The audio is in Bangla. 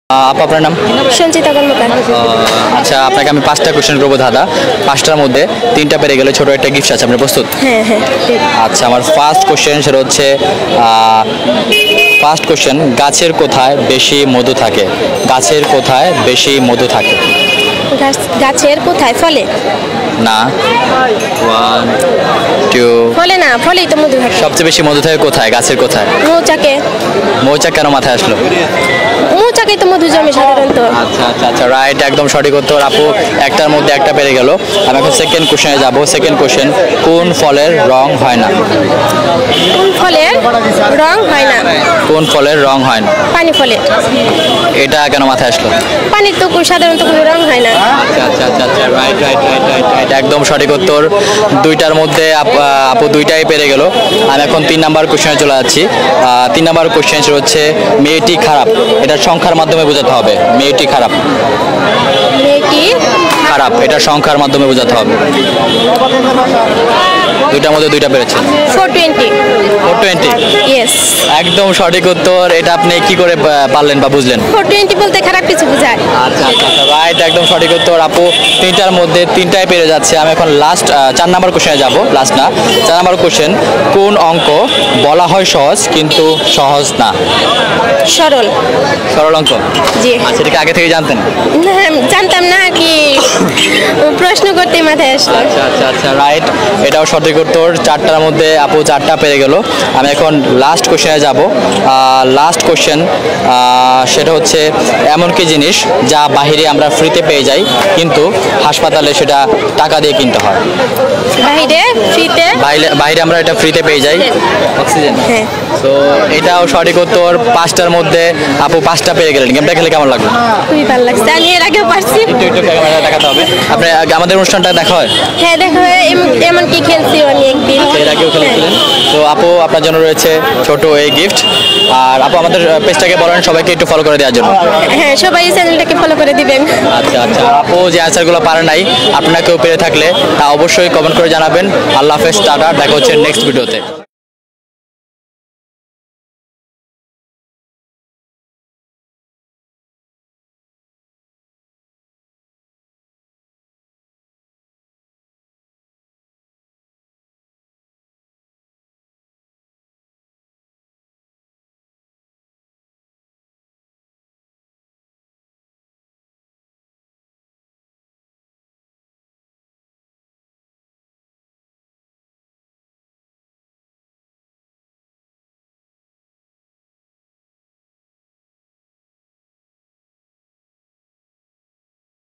আপু আপনার নাম? সঞ্চিতা কর্মকার। আচ্ছা, আপনাকে আমি 5টা কোশ্চেন করবো দাদা। 5টার মধ্যে 3টা পেরে গেলে ছোট একটা গিফট আছে, আপনি প্রস্তুত? হ্যাঁ হ্যাঁ। আচ্ছা, আমার ফার্স্ট কোশ্চেন সেটা হচ্ছে ফার্স্ট কোশ্চেন, গাছের কোথায় বেশি মধু থাকে? গাছের কোথায় বেশি মধু থাকে? গাছের কোথায়? ফলে? না। 1 2 ফলে না, ফলেই তো মধু থাকে। সবচেয়ে বেশি মধু থাকে কোথায়? গাছের কোথায়? মৌচাকে। মৌচাক কেন মাথায় আসলো? মৌচাকে তো মধু জমে সাধারণত। আচ্ছা আচ্ছা আচ্ছা, রাইট, একদম সঠিক উত্তর। আপু একটার মধ্যে একটা পেরে গেল। আমি এখন সেকেন্ড কোশ্চেনে যাব। সেকেন্ড কোশ্চেন, কোন ফলের রং হয় না? কোন ফলের রং হয় না? কোন ফলের রং হয় না? পানি ফলে। এটা কেন মাথায় আসলো? পানির তো সাধারণত কোনো রং হয় না। আচ্ছা আচ্ছা আচ্ছা আচ্ছা, right right right right right, একদম সঠিক উত্তর। দুইটার মধ্যে আপু দুইটাই পেরে গেল। আমি এখন 3 নাম্বার কোশ্চেনে চলে যাচ্ছি। 3 নাম্বার কোশ্চেন হচ্ছে, মেয়েটি খারাপ, এটা সংখ্যার মাধ্যমে বোঝাতে হবে। মেয়েটি খারাপ। মেয়েটি খারাপ, এটা সংখ্যার মাধ্যমে বোঝাতে হবে। দুইটার মধ্যে দুইটা পেরেছেন। 420। 420, ইয়েস। একদম সঠিক উত্তর। এটা আপনি কি করে পারলেন বা বুঝলেন? 420 বলতে খারাপ কিছু বোঝায়। আচ্ছা আচ্ছা আচ্ছা, রাইট, একদম সঠিক উত্তর। আপু 3টার মধ্যে 3টাই পেরে যাচ্ছে। আমি এখন লাস্ট 4 নাম্বার কোশ্চেনে যাব। লাস্ট না, 4 নাম্বার কোশ্চেন, কোন অঙ্ক বলা হয় সহজ কিন্তু সহজ না? সরল। সরল অঙ্ক? জি। আচ্ছা, এটাকে আগে থেকে জানতেন? না, জানতাম না আর কি, প্রশ্ন করতে মাথায় আসলো। আচ্ছা আচ্ছা আচ্ছা, রাইট, এটাও সঠিক উত্তর। 4টার মধ্যে আপু 4টা পেরে গেল। আমি এখন লাস্ট কোশ্চেনে যাব। লাস্ট কোশ্চেন সেটা হচ্ছে, এমন কি জিনিস যা বাহিরে আমরা ফ্রিতে পেয়ে যাই কিন্তু হাসপাতালে সেটা টাকা দিয়ে কিনতে হয়? বাইরে ফ্রিতে? বাইরে আমরা এটা ফ্রিতে পেয়ে যাই। অক্সিজেন। হ্যাঁ। তো এটাও সঠিক উত্তর। 5টার মধ্যে আপু 5টা পেয়ে গেলেন। গেমটা খেলে কেমন লাগলো? খুবই ভালো লাগছে, আমি এর আগেও পারছি। একটু একটু ক্যামেরা দেখাতে হবে। আপনি আমাদের অনুষ্ঠানটা দেখা হয়? হ্যাঁ দেখা হয়, এমনকি খেলছি আমি একদিন। এর আগেও খেলেছিলেন? তো আপু আপনার জন্য রয়েছে ছোট এই গিফট। আর আপু আমাদের পেজটাকে বলেন সবাইকে একটু ফলো করে দেওয়ার জন্য। হ্যাঁ, সবাই চ্যানেলটাকে ফলো করে দিবেন। আচ্ছা আচ্ছা, আপু যে অ্যান্সারগুলো পারে নাই, আপনারা কেউ পেরে থাকলে তা অবশ্যই কমেন্ট করে জানাবেন। আল্লাহ হাফেজ, টাটা, দেখা হচ্ছে নেক্সট ভিডিওতে।